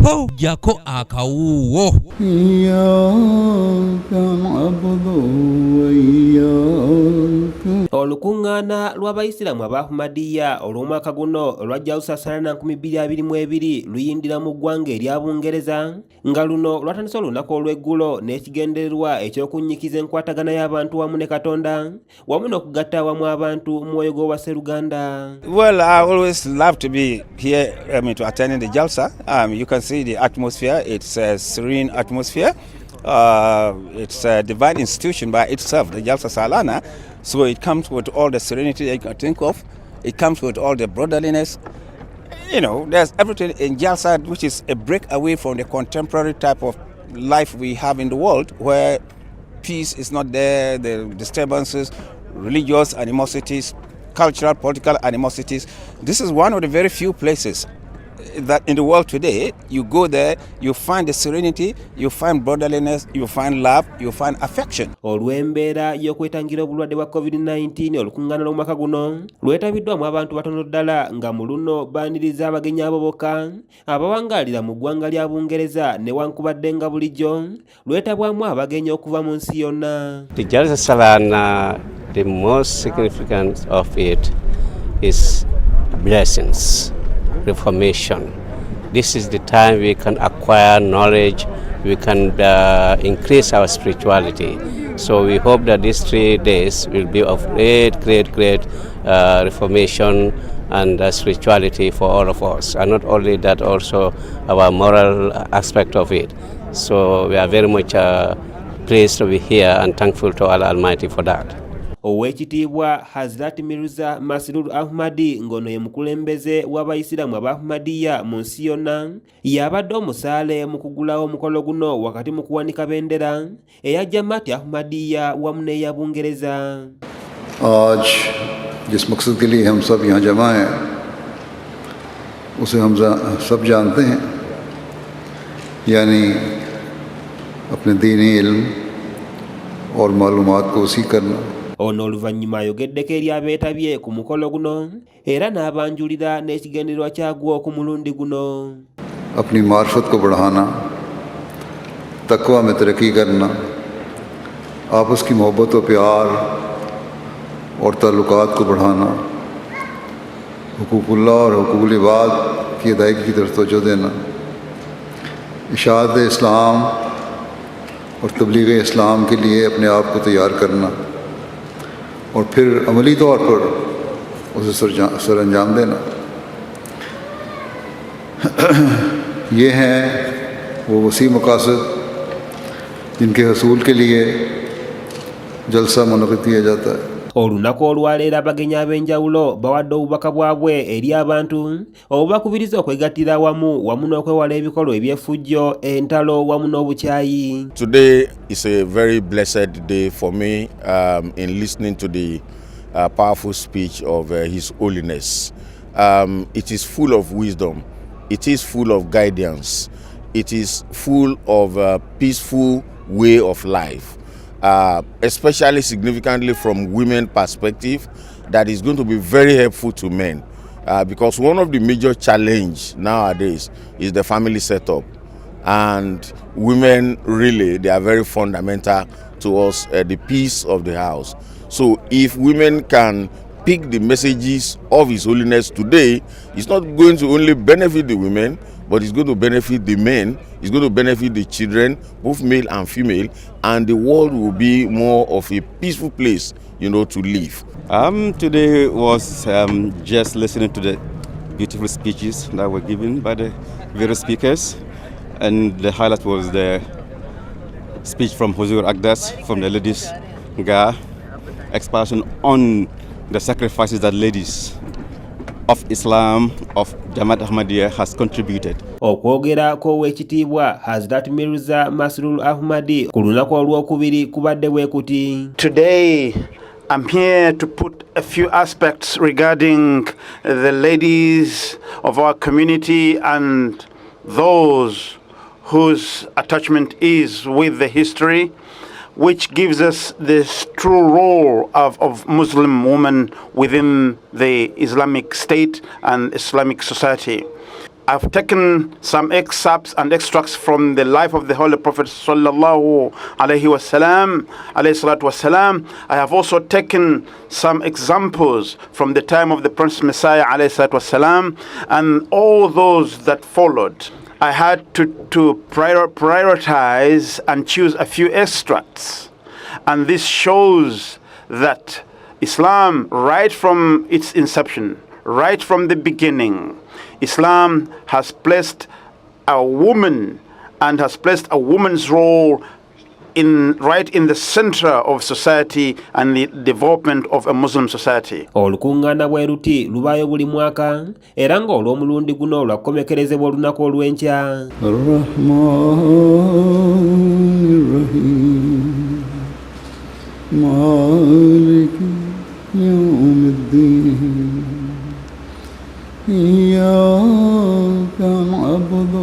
po jako akawuwo. Olukuŋŋaana lw'abayisiraamu aba Ahmadiyya olw'omwaka guno olwajja lusasana 2022 luyindira mu ggwanga erya Bungereza nga luno lwatandise olunaku olw'eggulo n'ekigendererwa ekyokunnyikiza enkwatagana y'abantu wamu ne Katonda wamu n'okugatta awamu abantu mu mwoyo gw'Obwasseruganda. Well, I always love to be here, to attend the Jalsa. You can see the atmosphere. It's a serene atmosphere. It's a divine institution by itself, the Jalsa Salana. So it comes with all the serenity that you can think of. It comes with all the brotherliness. There's everything in Jalsa, which is a break away from the contemporary type of life we have in the world, where peace is not there, the disturbances, religious animosities, cultural, political animosities. This is one of the very few places that in the world today, you go there, you find the serenity, you find brotherliness, you find love, you find affection. Olw'embeera y'okwetangira obulwadde bwa COVID-19 olukuŋŋaana lw'omwaka guno lwetabiddwamu abantu batono ddala nga mu luno baaniriza abagenyi abo bokka abawangaalira mu ggwanga lya Bungereza newankubadde nga bulijjo lwetabwamu abagenyi okuva mu nsi yonna. The Jalsa Salana, the most significant of it is blessings. Reformation. This is the time we can acquire knowledge, we can increase our spirituality. So we hope that these 3 days will be of great reformation and spirituality for all of us. And not only that, also our moral aspect of it. So we are very much pleased to be here and thankful to Allah Almighty for that. Owekitiibwa Hazrat Mirza Masroor Ahmadi ngono ye mukulembeze w'abayisiraamu aba Ahmadiyya mu nsi yonna yabadde omusaale mu kugulawo omukolo guno wakati mu kuwanika bendera eya Jamaati Ahmadiyya wamu n'eya Bungereza. आज जिस मकसद के लिए हम सब यहाँ जमा हैं उसे हम सब जानते हैं, यानी अपने दीनी इल्म और मालूमात को उसी करना. Ono oluvannyuma ayogeddeko eri abeetabye ku mukolo guno era n'abanjulira n'ekigendererwa kyagwo ku mulundi guno. अपनी मार्फत को बढ़ाना, तकवा में तरक्की करना, आपस की मोहब्बत और प्यार और ताल्लुकात को बढ़ाना, हुकूकुल्लाह और हुकूकुल इबाद की अदायगी की तरफ तवज्जो देना, इशाअत इस्लाम और तबलीग इस्लाम के लिए अपने आप को तैयार करना और फिर अमली तौर पर उसे सर अंजाम देना. ये हैं वो वसी मकासद जिनके हसूल के लिए जलसा मुनक़िद किया जाता है. Olunaku olwaleero abagenyi ab'enjawulo bawadde obubaka bwabwe eri abantu obubakubiriza okwegattira wamu n'okwewala ebikolwa eby'effujjo, entalo wamu n'obukyayi. Today is a very blessed day for me in listening to the powerful speech of His Holiness. It is full of wisdom. It is full of guidance. It is full of a peaceful way of life. Especially significantly from women perspective, that is going to be very helpful to men because one of the major challenge nowadays is the family setup, and women really, they are very fundamental towards the peace of the house. So if women can pick the messages of His Holiness today, it's not going to only benefit the women, but it's going to benefit the men, it's going to benefit the children, both male and female, and the world will be more of a peaceful place, to live. Today was just listening to the beautiful speeches that were given by the various speakers, and the highlight was the speech from Huzur Akdas, from the ladies' Ga, expansion on the sacrifices that ladies of Islam, of Jamaat Ahmadiyya has contributed. Okwogera kw'owekitiibwa Hazrat Mirza Masroor Ahmadi ku lunaku olwokubiri kubadde bwe kuti. Today I'm here to put a few aspects regarding the ladies of our community and those whose attachment is with the history, which gives us this true role of Muslim women within the Islamic State and Islamic society. I've taken some excerpts and extracts from the life of the Holy Prophet sallallahu alaihi wasallam, alayhi salatu wasalam. I have also taken some examples from the time of the Prince Messiah alayhi salatu wasalam, and all those that followed. I had to prioritize and choose a few extracts, and this shows that Islam, right from its inception, right from the beginning, Islam has placed a woman and has placed a woman's role right in the center of society and the development of a Muslim society. Olukungaana bwe luti lubaayo buli mwaka era ng'olw'omulundi guno lwakomekerezebwa olunaku olw'enkya. Ar-Rahman Maliki Yawmiddin. إياك نعبد